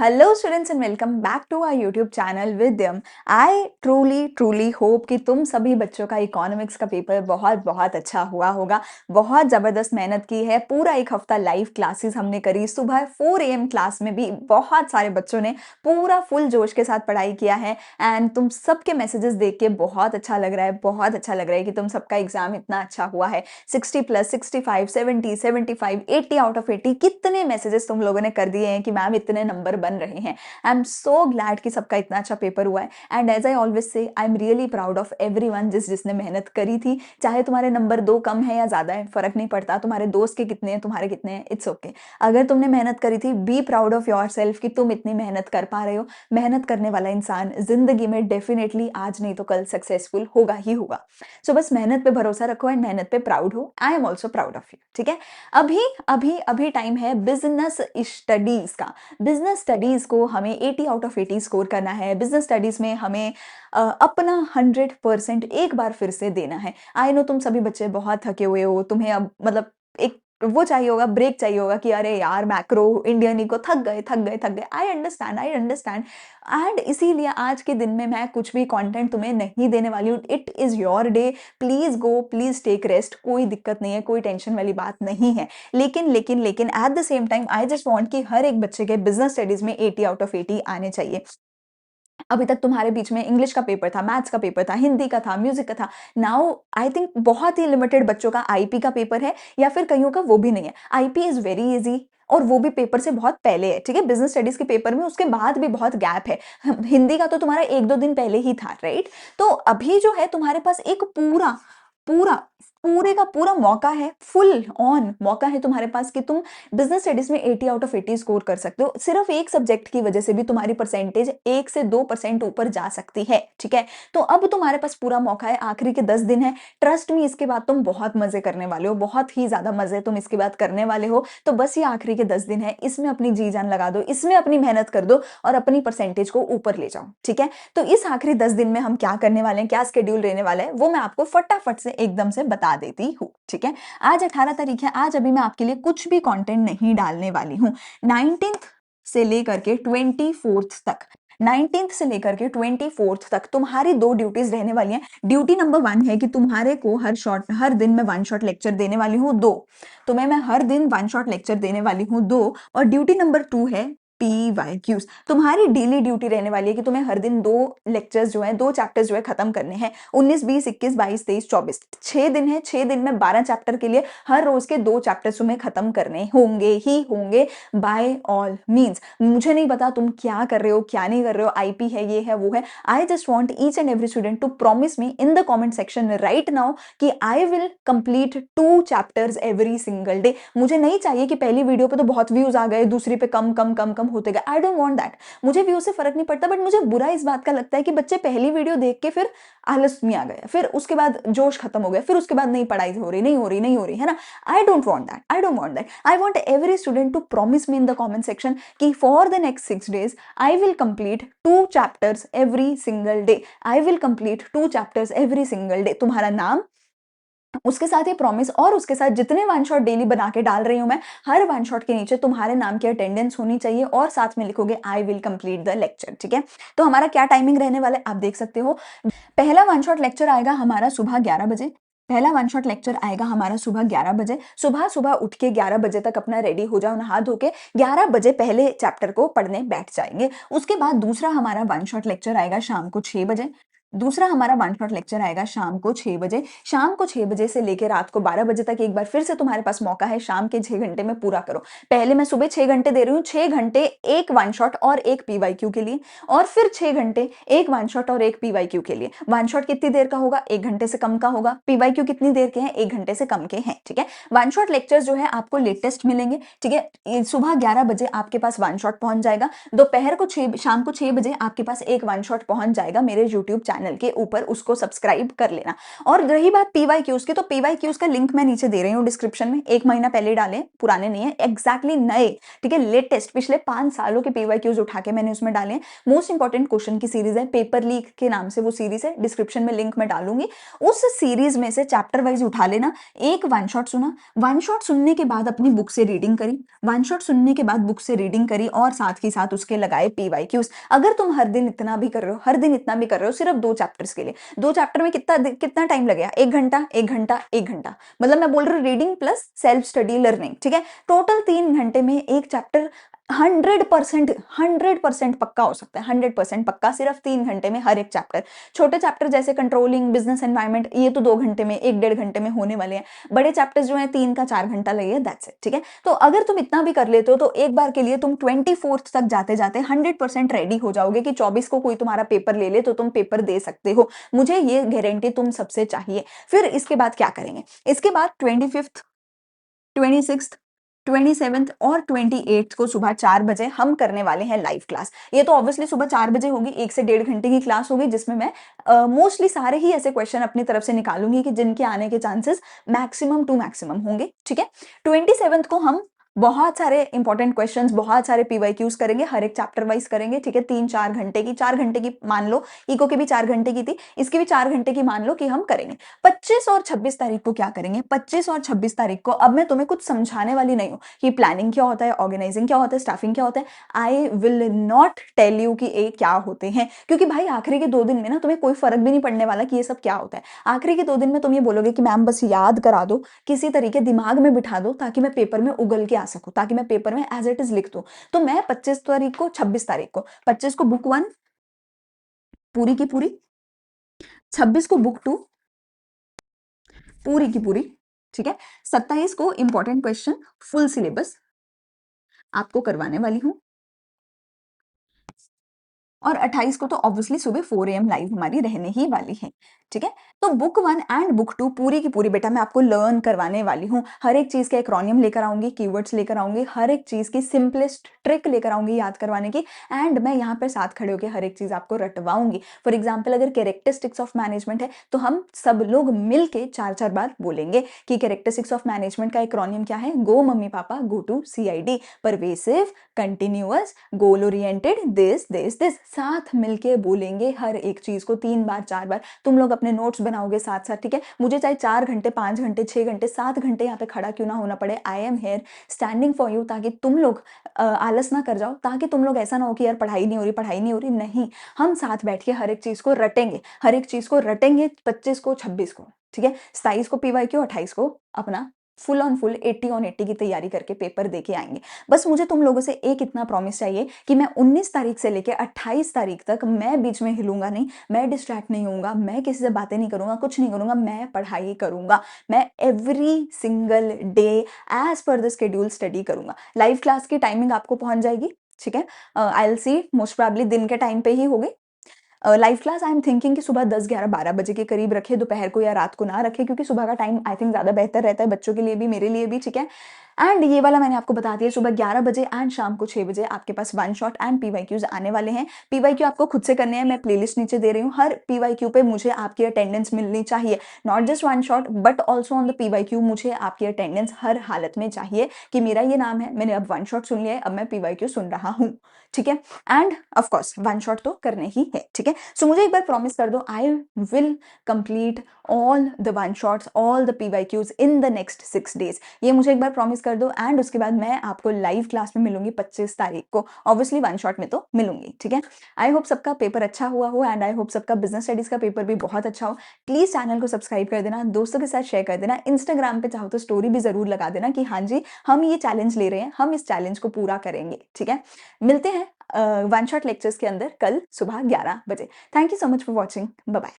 Hello students and welcome back to our YouTube channel Vidyam. I truly hope कि तुम सभी बच्चों का इकोनॉमिक्स का पेपर बहुत बहुत अच्छा हुआ होगा। बहुत ज़बरदस्त मेहनत की है। पूरा एक हफ्ता लाइव क्लासेस हमने करी। सुबह 4 AM क्लास में भी बहुत सारे बच्चों ने पूरा फुल जोश के साथ पढ़ाई किया है। एंड तुम सबके मैसेजेस देख के बहुत अच्छा लग रहा है, बहुत अच्छा लग रहा है कि तुम सबका एग्जाम इतना अच्छा हुआ है। 60 प्लस 65 70 75 80 आउट ऑफ 80 कितने मैसेजेस तुम लोगों ने कर दिए हैं कि मैम इतने नंबर बन रहे हैं। आई एम सो ग्लैड कि सबका इतना अच्छा पेपर हुआ है। And as I always say I am really proud of everyone जिसने मेहनत करी थी। चाहे तुम्हारे नंबर 2 कम है या ज्यादा है, फर्क नहीं पड़ता। तुम्हारे दोस्त के कितने हैं, तुम्हारे कितने हैं, इट्स ओके। अगर तुमने मेहनत करी थी, be proud of your self कि तुम इतनी मेहनत कर पा रहे हो। मेहनत करने वाला इंसान जिंदगी में डेफिनेटली आज नहीं तो कल सक्सेसफुल होगा ही होगा। सो बस मेहनत पे भरोसा रखो एंड मेहनत पे प्राउड हो। I am also proud of you. ठीक है। अभी अभी अभी टाइम है बिजनेस स्टडीज का। बिजनेस स्टडीज को हमें 80 आउट ऑफ 80 स्कोर करना है। बिजनेस स्टडीज में हमें अपना 100% एक बार फिर से देना है। आई नो तुम सभी बच्चे बहुत थके हुए हो। तुम्हें अब मतलब एक वो चाहिए होगा, ब्रेक चाहिए होगा कि अरे यार मैक्रो इंडियन को थक गए। I understand. एंड इसीलिए आज के दिन में मैं कुछ भी कंटेंट तुम्हें नहीं देने वाली हूँ। It is your day. Please go, please take rest. कोई दिक्कत नहीं है, कोई टेंशन वाली बात नहीं है। लेकिन at the same time I just want कि हर एक बच्चे के बिजनेस स्टडीज में 80 आउट ऑफ 80 आने चाहिए। अभी तक तुम्हारे बीच में इंग्लिश का पेपर था, मैथ्स का पेपर था, हिंदी का था, म्यूजिक का था। नाउ आई थिंक बहुत ही लिमिटेड बच्चों का आईपी का पेपर है या फिर कईयों का वो भी नहीं है। आईपी इज वेरी इजी और वो भी पेपर से बहुत पहले है। ठीक है। बिजनेस स्टडीज के पेपर में उसके बाद भी बहुत गैप है। हिंदी का तो तुम्हारा 1-2 दिन पहले ही था, राइट। तो अभी जो है तुम्हारे पास एक पूरा पूरा पूरे का पूरा मौका है, फुल ऑन मौका है तुम्हारे पास कि तुम बिजनेस स्टडीज में 80 आउट ऑफ 80 स्कोर कर सकते हो। सिर्फ एक सब्जेक्ट की वजह से भी तुम्हारी परसेंटेज 1 से 2% ऊपर जा सकती है। ठीक है। तो अब तुम्हारे पास पूरा मौका है। आखिरी के 10 दिन है। ट्रस्ट मी, इसके बाद तुम बहुत मजे करने वाले हो, बहुत ही ज्यादा मजे तुम इसके बाद करने वाले हो। तो बस ये आखिरी के 10 दिन है, इसमें अपनी जी जान लगा दो, इसमें अपनी मेहनत कर दो और अपनी परसेंटेज को ऊपर ले जाओ। ठीक है। तो इस आखिरी 10 दिन में हम क्या करने वाले हैं, क्या शेड्यूल रहने वाला है, वो मैं आपको फटाफट से एकदम से बता देती हूँ। ठीक है। आज 18 तारीख है। आज अभी मैं आपके लिए कुछ भी कंटेंट नहीं डालने वाली हूँ। 19th से लेकर के 24th तक, 19th से लेकर के 24th तक तुम्हारी 2 ड्यूटीज रहने वाली हैं। ड्यूटी नंबर 1 है कि तुम्हारे को हर दिन मैं 1 शॉट लेक्चर देने वाली हूँ 2। तुम्हें मैं हर दिन 1 शॉट लेक्चर देने वाली हूँ 2। और ड्यूटी नंबर 2 है PYQs। तुम्हारी डेली ड्यूटी रहने वाली है कि तुम्हें हर दिन 2 लेक्चर्स जो है, 2 चैप्टर्स जो है खत्म करने हैं। 19 20 21 22 23 24 6 दिन है। 6 दिन में 12 चैप्टर के लिए हर रोज के 2 चैप्टर्स तुम्हें खत्म करने होंगे ही होंगे बाय ऑल मीन्स। मुझे नहीं पता तुम क्या कर रहे हो, क्या नहीं कर रहे हो, आईपी है, ये है, वो है। I just want each and every student to promise me in the comment section right now कि I will complete 2 chapters every single day. मुझे नहीं चाहिए कि पहली वीडियो पे तो बहुत व्यूज आ गए, दूसरी पे कम कम कम कम होते गए। आई डोंट वांट दैट। मुझे व्यूज से फर्क नहीं पड़ता, बट मुझे बुरा इस बात का लगता है कि बच्चे पहली वीडियो देख के फिर आलस में आ गए, फिर उसके बाद जोश खत्म हो गया, फिर उसके बाद नहीं पढ़ाई हो रही, नहीं हो रही है ना। I don't want that. I want every student to promise me in the comment section कि for the next 6 days I will complete 2 chapters every single day. I will complete 2 chapters every single day. तुम्हारा नाम, उसके साथ ये promise और उसके साथ जितने 1 शॉट डेली बना के डाल रही हूं मैं, हर 1 शॉट के नीचे तुम्हारे नाम की अटेंडेंस होनी चाहिए और साथ में लिखोगे आई विल कंप्लीट द लेक्चर। ठीक है। तो हमारा क्या टाइमिंग रहने वाला है आप देख सकते हो। पहला 1 शॉट लेक्चर आएगा हमारा सुबह 11 बजे। पहला 1 शॉट लेक्चर आएगा हमारा सुबह 11 बजे। सुबह सुबह उठ के 11 बजे तक अपना रेडी हो जाओ, नहा धो के 11 बजे पहले चैप्टर को पढ़ने बैठ जाएंगे। उसके बाद दूसरा हमारा 1 शॉट लेक्चर आएगा शाम को 6 बजे। दूसरा हमारा 1 शॉट लेक्चर आएगा शाम को 6 बजे। शाम को 6 बजे से लेकर रात को 12 बजे तक एक बार फिर से तुम्हारे पास मौका है शाम के 6 घंटे में पूरा करो। पहले मैं सुबह 6 घंटे दे रही हूँ, 6 घंटे एक 1 शॉट और एक पीवाईक्यू के लिए, और फिर 6 घंटे एक 1 शॉट और एक पीवाईक्यू के लिए। 1 शॉट कितनी देर का होगा, 1 घंटे से कम का होगा। पीवाईक्यू कितनी देर के हैं, 1 घंटे से कम के हैं। ठीक है। 1 शॉट लेक्चर जो है आपको लेटेस्ट मिलेंगे। ठीक है। सुबह 11 बजे आपके पास 1 शॉट पहुंच जाएगा। दोपहर को शाम को 6 बजे आपके पास एक 1 शॉट पहुंच जाएगा मेरे यूट्यूब चैनल चैनल के ऊपर उसको सब्सक्राइब कर लेना। और रही बात पीवाईक्यूज की, तो पीवाईक्यूज का लिंक मैं नीचे दे रही हूँ डिस्क्रिप्शन में। 1 महीना पहले डाले, पुराने नहीं है, एग्जैक्टली नए, ठीक है, लेटेस्ट पिछले 5 सालों के पीवाईक्यूज उठा के मैंने उसमें डाले। मोस्ट इंपॉर्टेंट क्वेश्चन की सीरीज है, पेपर लीक के नाम से वो सीरीज है, डिस्क्रिप्शन में लिंक मैं डालूंगी। उस सीरीज में से चैप्टर वाइज उठा लेना। एक वन शॉट सुना, वन शॉट सुनने के बाद अपनी बुक से रीडिंग करी, वन शॉट सुनने के बाद बुक से रीडिंग करी, और साथ ही साथ उसके लगाए पीवाईक्यूज। अगर तुम हर दिन इतना भी कर रहे हो, हर दिन इतना भी कर रहे हो, सिर्फ 2 चैप्टर्स के लिए, 2 चैप्टर में कितना कितना टाइम लगेगा? 1 घंटा, 1 घंटा, 1 घंटा, मतलब मैं बोल रही हूँ reading plus self study learning, ठीक है, टोटल 3 घंटे में एक चैप्टर 100% पक्का हो सकता है, 100% पक्का, सिर्फ 3 घंटे में हर एक चैप्टर। छोटे चैप्टर जैसे कंट्रोलिंग, बिजनेस एनवायरनमेंट, ये तो 2 घंटे में, 1 डेढ़ घंटे में होने वाले हैं। बड़े चैप्टर्स जो है 3 का 4 घंटा लगेगा, दैट्स इट, ठीक है। तो अगर तुम इतना भी कर लेते हो तो एक बार के लिए तुम 24th तक जाते जाते 100% रेडी हो जाओगे कि 24 को कोई तुम्हारा पेपर ले ले तो तुम पेपर दे सकते हो। मुझे ये गारंटी तुम सबसे चाहिए। फिर इसके बाद क्या करेंगे? इसके बाद 25th, 26th, 27th और 28th को सुबह 4 बजे हम करने वाले हैं लाइव क्लास। ये तो ऑब्वियसली सुबह 4 बजे होगी, 1 से 1.5 घंटे की क्लास होगी, जिसमें मैं मोस्टली सारे ही ऐसे क्वेश्चन अपनी तरफ से निकालूंगी कि जिनके आने के चांसेस मैक्सिमम टू मैक्सिमम होंगे, ठीक है। 27th को हम बहुत सारे इंपॉर्टेंट क्वेश्चंस, बहुत सारे पीवाईक्यूज करेंगे, हर एक चैप्टर वाइज करेंगे, ठीक है। 3-4 घंटे की, 4 घंटे की मान लो, इको की भी 4 घंटे की थी, इसकी भी 4 घंटे की मान लो कि हम करेंगे। 25 और 26 तारीख को क्या करेंगे? 25 और 26 तारीख को अब मैं तुम्हें कुछ समझाने वाली नहीं हूँ कि प्लानिंग क्या होता है, ऑर्गेनाइजिंग क्या होता है, स्टाफिंग क्या होता है। I will not tell you कि ये क्या होते हैं, क्योंकि भाई आखिरी के 2 दिन में ना तुम्हें कोई फर्क भी नहीं पड़ने वाला कि ये सब क्या होता है। आखिरी के 2 दिन में तुम ये बोलोगे कि मैम बस याद करा दो, किसी तरीके दिमाग में बिठा दो, ताकि मैं पेपर में उगल के आ सकूं, ताकि मैं पेपर में एज इट इज लिख दूं। तो मैं 25 तारीख को, 26 तारीख को, 25 को बुक 1 पूरी की पूरी, 26 को बुक 2 पूरी की पूरी, ठीक है, 27 को इंपॉर्टेंट क्वेश्चन फुल सिलेबस आपको करवाने वाली हूं, और 28 को तो ऑब्वियसली सुबह 4 AM लाइव हमारी रहने ही वाली है, ठीक है। तो बुक 1 एंड बुक 2 पूरी की पूरी बेटा मैं आपको लर्न करवाने वाली हूँ। हर एक चीज का एक्रोनियम लेकर आऊंगी, कीवर्ड्स लेकर आऊंगी, हर एक चीज की सिंपलेस्ट ट्रिक लेकर आऊंगी याद करवाने की, एंड मैं यहाँ पर साथ खड़े होकर हर एक चीज आपको रटवाऊंगी। फॉर एग्जाम्पल अगर कैरेक्टरिस्टिक्स ऑफ मैनेजमेंट है तो हम सब लोग मिल के 4-4 बार बोलेंगे कि कैरेक्टरिस्टिक्स ऑफ मैनेजमेंट का एक्रोनियम क्या है। Go mummy papa, go to CID, pervasive, continuous, goal oriented, this साथ मिलके बोलेंगे हर एक चीज को 3 बार 4 बार। तुम लोग अपने नोट्स बनाओगे साथ साथ, ठीक है। मुझे चाहे 4 घंटे, 5 घंटे, 6 घंटे, 7 घंटे यहाँ पे खड़ा क्यों ना होना पड़े, I am here standing for you, ताकि तुम लोग आलस ना कर जाओ, ताकि तुम लोग ऐसा ना हो कि यार पढ़ाई नहीं हो रही, पढ़ाई नहीं हो रही। नहीं, हम साथ बैठ के हर एक चीज को रटेंगे, हर एक चीज को रटेंगे। 25 को, 26 को, ठीक है, 27 को पीवाईक्यू, 28 को अपना फुल ऑन फुल 80 ऑन 80 की तैयारी करके पेपर देके आएंगे। बस मुझे तुम लोगों से एक इतना प्रॉमिस चाहिए कि मैं 19 तारीख से लेके 28 तारीख तक मैं बीच में हिलूंगा नहीं, मैं डिस्ट्रैक्ट नहीं होऊंगा, मैं किसी से बातें नहीं करूंगा, कुछ नहीं करूंगा, मैं पढ़ाई करूंगा। मैं every single day as per the schedule study करूंगा। लाइव क्लास की टाइमिंग आपको पहुंच जाएगी, ठीक है। I will see, most probably दिन के टाइम पे ही होगी live class. I am thinking कि सुबह 10, 11, 12 बजे के करीब रखे, दोपहर को या रात को ना रखे, क्योंकि सुबह का टाइम आई थिंक ज्यादा बेहतर रहता है बच्चों के लिए भी, मेरे लिए भी, ठीक है। एंड ये वाला मैंने आपको बता दिया, सुबह 11 बजे एंड शाम को 6 बजे आपके पास वन शॉट एंड पीवाईक्यूज आने वाले हैं। पीवाईक्यू आपको खुद से करने हैं, मैं प्लेलिस्ट नीचे दे रही हूँ। हर पीवाईक्यू पे मुझे आपकी अटेंडेंस मिलनी चाहिए, not just one shot but also on the PYQ. मुझे आपकी अटेंडेंस हर हालत में चाहिए कि मेरा ये नाम है, मैंने अब वन शॉट सुन लिया है, अब मैं पीवाईक्यू सुन रहा हूँ, ठीक है। End of course one shot तो करने ही है, ठीक है। सो मुझे एक बार प्रॉमिस कर दो, आई will complete all the one shots, all the PYQs in the next 6 days। ये मुझे एक बार प्रॉमिस कर दो, एंड उसके बाद मैं आपको लाइव क्लास में मिलूंगी 25 तारीख को, ऑब्वियसली वन शॉट में तो मिलूंगी, ठीक है। आई होप सबका पेपर अच्छा हुआ हो, एंड आई होप सबका बिजनेस स्टडीज का पेपर भी बहुत अच्छा हो। प्लीज चैनल को सब्सक्राइब कर देना, दोस्तों के साथ शेयर कर देना, इंस्टाग्राम पे चाहो तो स्टोरी भी जरूर लगा देना कि हाँ जी हम ये चैलेंज ले रहे हैं, हम इस चैलेंज को पूरा करेंगे, ठीक है। मिलते हैं वन शॉट लेक्चर्स के अंदर कल सुबह 11 बजे। Thank you so much for watching, bye bye.